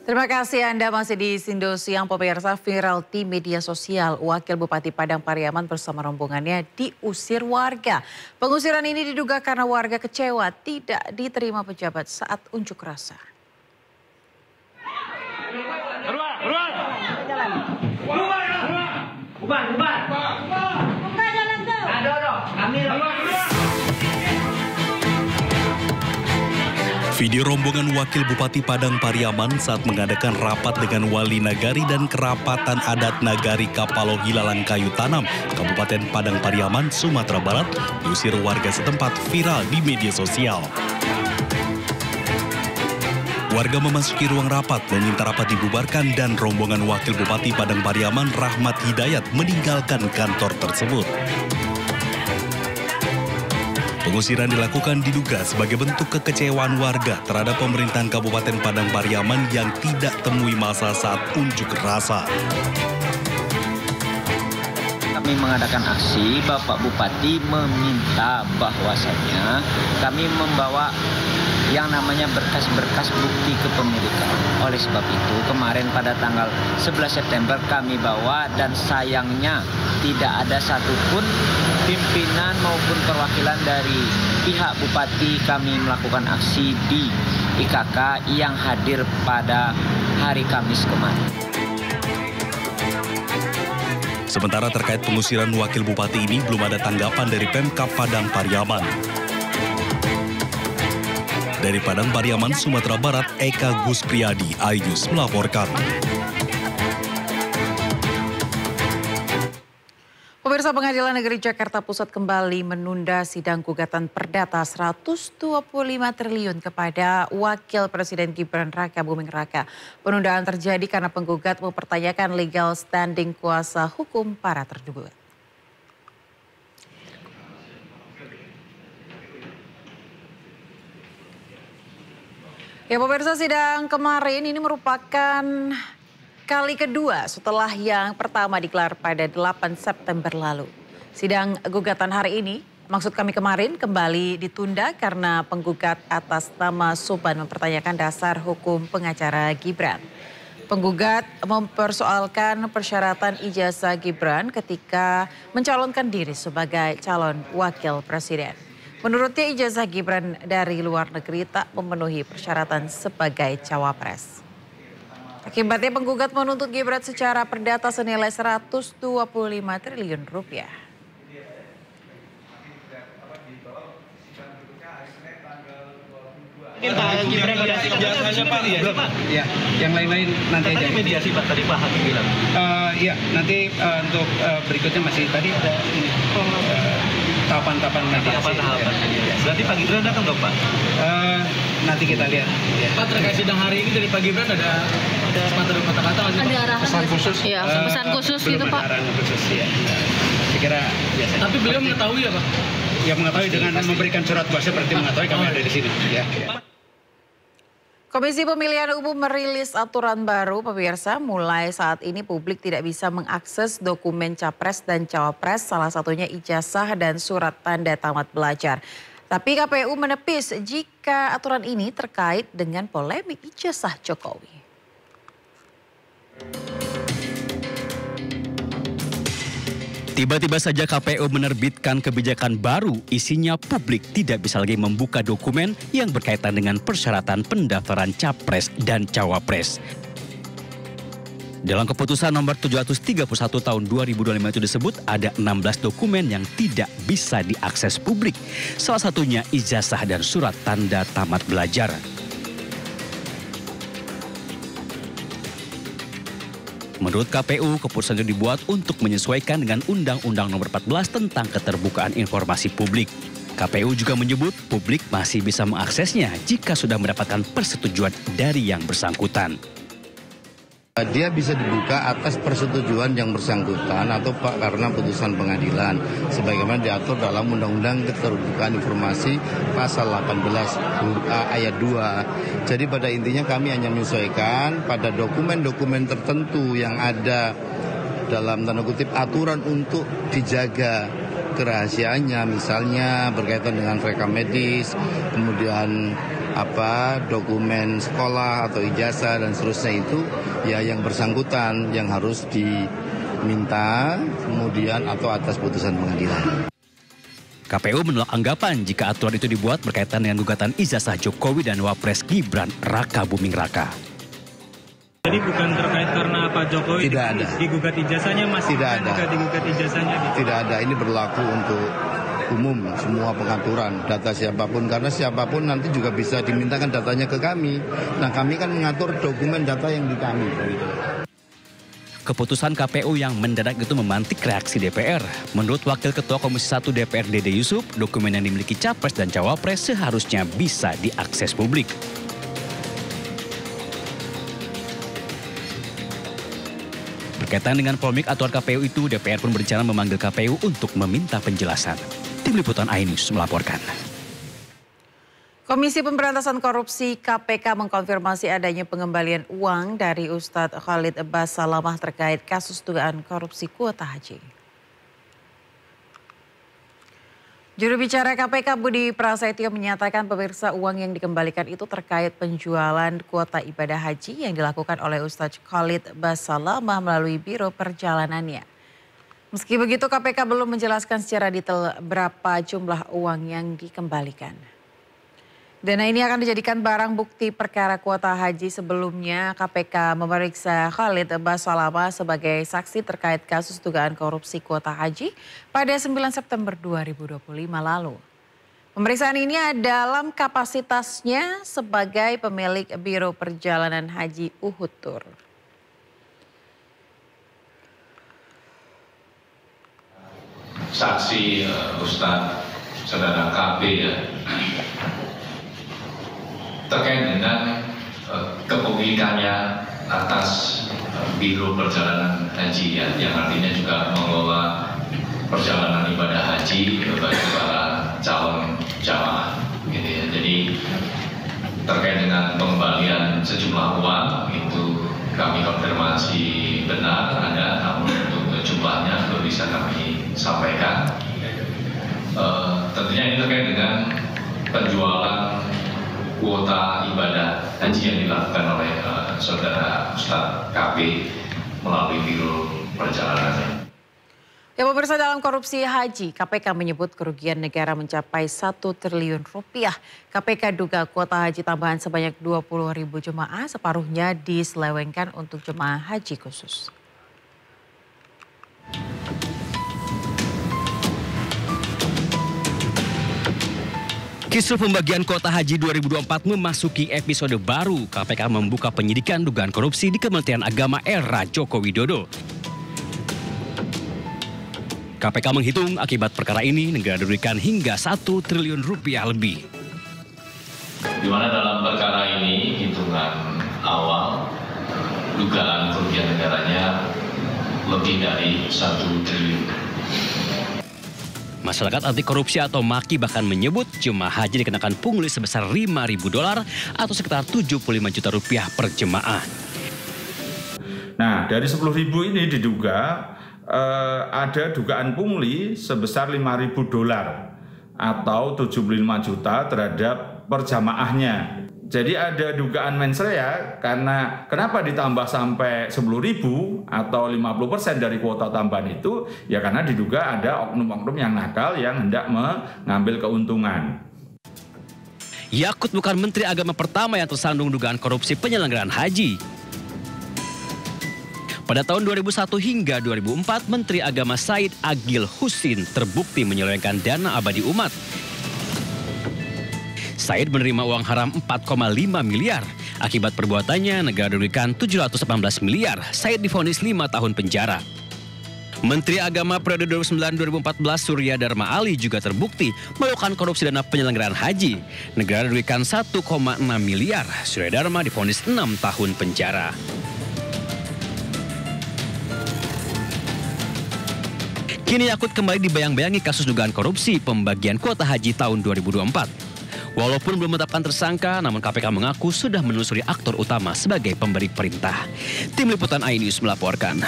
Terima kasih Anda masih di Sindo Siang. Pemirsa, viral di media sosial, Wakil Bupati Padang Pariaman bersama rombongannya diusir warga. Pengusiran ini diduga karena warga kecewa tidak diterima pejabat saat unjuk rasa. Video rombongan Wakil Bupati Padang Pariaman saat mengadakan rapat dengan wali nagari dan kerapatan adat Nagari Kapalo Hilalang Kayu Tanam, Kabupaten Padang Pariaman, Sumatera Barat, diusir warga setempat viral di media sosial. Warga memasuki ruang rapat, meminta rapat dibubarkan dan rombongan Wakil Bupati Padang Pariaman Rahmat Hidayat meninggalkan kantor tersebut. Pengusiran dilakukan diduga sebagai bentuk kekecewaan warga terhadap pemerintahan Kabupaten Padang Pariaman yang tidak temui masa saat unjuk rasa. Kami mengadakan aksi, Bapak Bupati meminta bahwasannya kami membawa yang namanya berkas-berkas bukti kepemilikan. Oleh sebab itu, kemarin pada tanggal 11 September kami bawa dan sayangnya tidak ada satupun pimpinan maupun perwakilan dari pihak Bupati kami melakukan aksi di IKK yang hadir pada hari Kamis kemarin. Sementara terkait pengusiran Wakil Bupati ini belum ada tanggapan dari Pemkab Padang Pariaman. Dari Padang Pariaman, Sumatera Barat, Eka Gus Priyadi, iNews melaporkan. Pemirsa, Pengadilan Negeri Jakarta Pusat kembali menunda sidang gugatan perdata 125 triliun kepada Wakil Presiden Gibran Raka Buming Raka. Penundaan terjadi karena penggugat mempertanyakan legal standing kuasa hukum para tergugat. Ya pemirsa, sidang kemarin ini merupakan kali kedua setelah yang pertama digelar pada 8 September lalu. Sidang gugatan hari ini, maksud kami kemarin, kembali ditunda karena penggugat atas nama Suban mempertanyakan dasar hukum pengacara Gibran. Penggugat mempersoalkan persyaratan ijazah Gibran ketika mencalonkan diri sebagai calon wakil presiden. Menurutnya ijazah Gibran dari luar negeri tak memenuhi persyaratan sebagai cawapres. Akibatnya penggugat menuntut Gibran secara perdata senilai 125 triliun rupiah. Pak Gibran ijazahnya Pak belum. Ya, yang lain-lain nanti aja. Mediasi Pak tadi Pak Hakim bilang. Iya, nanti untuk berikutnya masih tadi ada ini. Tahapan-tahapan mediasi. Berarti Pak Gibran datang dong Pak? Nanti kita lihat. Ya. Pak, terkait sidang hari ini dari Pak Gibran ada sepatah kata-kata nggak sih Pak? Ada arahan Pesan khusus? Ya, pesan khusus belum gitu ada Pak. arahan khusus ya. Saya kira biasa. Tapi beliau mengetahui ya Pak? Ya mengetahui dengan memberikan surat kuasa berarti mengetahui kami ada di sini. Ya. Komisi Pemilihan Umum merilis aturan baru, pemirsa. Mulai saat ini publik tidak bisa mengakses dokumen capres dan cawapres, salah satunya ijazah dan surat tanda tamat belajar. Tapi KPU menepis jika aturan ini terkait dengan polemik ijazah Jokowi. Tiba-tiba saja KPU menerbitkan kebijakan baru, isinya publik tidak bisa lagi membuka dokumen yang berkaitan dengan persyaratan pendaftaran capres dan cawapres. Dalam keputusan nomor 731 tahun 2025 itu disebut ada 16 dokumen yang tidak bisa diakses publik. Salah satunya ijazah dan surat tanda tamat belajar. Menurut KPU, keputusan itu dibuat untuk menyesuaikan dengan Undang-Undang Nomor 14 tentang Keterbukaan Informasi Publik. KPU juga menyebut publik masih bisa mengaksesnya jika sudah mendapatkan persetujuan dari yang bersangkutan. Dia bisa dibuka atas persetujuan yang bersangkutan atau karena putusan pengadilan sebagaimana diatur dalam Undang-Undang Keterbukaan Informasi pasal 18 ayat 2. Jadi pada intinya kami hanya menyesuaikan pada dokumen-dokumen tertentu yang ada dalam tanda kutip aturan untuk dijaga kerahasiaannya, misalnya berkaitan dengan rekam medis, kemudian dokumen sekolah atau ijazah dan seterusnya itu ya yang bersangkutan yang harus diminta kemudian atau atas putusan pengadilan. KPU menolak anggapan jika aturan itu dibuat berkaitan dengan gugatan ijazah Jokowi dan Wapres Gibran Raka Buming Raka. Jadi bukan terkait karena Pak Jokowi digugat ijazahnya, masih tidak ada. Juga digugat ijazahnya. Tidak ada, ini berlaku untuk umum semua pengaturan data siapapun, karena siapapun nanti juga bisa dimintakan datanya ke kami. Nah, kami kan mengatur dokumen data yang di kami. Gitu. Keputusan KPU yang mendadak itu memantik reaksi DPR. Menurut Wakil Ketua Komisi 1 DPR Dede Yusuf, dokumen yang dimiliki Capres dan Cawapres seharusnya bisa diakses publik. Berkaitan dengan polemik aturan KPU itu, DPR pun berencana memanggil KPU untuk meminta penjelasan. Tim Liputan iNews melaporkan. Komisi Pemberantasan Korupsi KPK mengkonfirmasi adanya pengembalian uang dari Ustadz Khalid Basalamah terkait kasus dugaan korupsi kuota haji. Juru bicara KPK Budi Prasetyo menyatakan pemirsa uang yang dikembalikan itu terkait penjualan kuota ibadah haji yang dilakukan oleh Ustadz Khalid Basalamah melalui Biro Perjalanannya. Meski begitu KPK belum menjelaskan secara detail berapa jumlah uang yang dikembalikan. Dana ini akan dijadikan barang bukti perkara kuota haji. Sebelumnya KPK memeriksa Khalid Basalamah sebagai saksi terkait kasus dugaan korupsi kuota haji pada 9 September 2025 lalu. Pemeriksaan ini dalam kapasitasnya sebagai pemilik Biro Perjalanan Haji Uhud Tour. Saksi Ustadz Saudara KB ya, terkait dengan kepemilikannya atas Biro Perjalanan Haji ya, yang artinya juga mengelola perjalanan ibadah haji bagi para calon jamaah gitu ya. Jadi terkait dengan pengembalian sejumlah uang itu kami konfirmasi benar ada, namun untuk jumlahnya belum bisa kami sampaikan. Tentunya ini terkait dengan penjualan kuota ibadah haji yang dilakukan oleh Saudara Ustadz KB melalui Biro Perjalanan. Ya pemirsa, dalam korupsi haji, KPK menyebut kerugian negara mencapai 1 triliun rupiah. KPK duga kuota haji tambahan sebanyak 20.000 jemaah, separuhnya diselewengkan untuk jemaah haji khusus. Kisru pembagian kuota haji 2024 memasuki episode baru. KPK membuka penyidikan dugaan korupsi di Kementerian Agama era Joko Widodo. KPK menghitung akibat perkara ini negara dirugikan hingga 1 triliun rupiah lebih. Di mana dalam perkara ini hitungan awal dugaan kerugian negaranya lebih dari 1 triliun. Masyarakat anti korupsi atau MAKI bahkan menyebut jemaah haji dikenakan pungli sebesar $5.000 atau sekitar 75 juta rupiah per jemaah. Nah, dari 10.000 ini diduga ada dugaan pungli sebesar $5.000 atau 75 juta terhadap per jamaahnya. Jadi ada dugaan mensrea karena kenapa ditambah sampai 10.000 atau 50% dari kuota tambahan itu, ya karena diduga ada oknum-oknum yang nakal yang hendak mengambil keuntungan. Yakut bukan Menteri Agama pertama yang tersandung dugaan korupsi penyelenggaraan haji. Pada tahun 2001 hingga 2004, Menteri Agama Said Agil Husin terbukti menyelewengkan dana abadi umat. Said menerima uang haram 4,5 miliar. Akibat perbuatannya, negara dirugikan 718 miliar. Said divonis 5 tahun penjara. Menteri Agama periode 2009-2014 Surya Dharma Ali juga terbukti melakukan korupsi dana penyelenggaraan haji. Negara dirugikan 1,6 miliar. Surya Dharma divonis 6 tahun penjara. Kini Yakut kembali dibayang-bayangi kasus dugaan korupsi pembagian kuota haji tahun 2024. Walaupun belum menetapkan tersangka, namun KPK mengaku sudah menelusuri aktor utama sebagai pemberi perintah. Tim Liputan iNews melaporkan.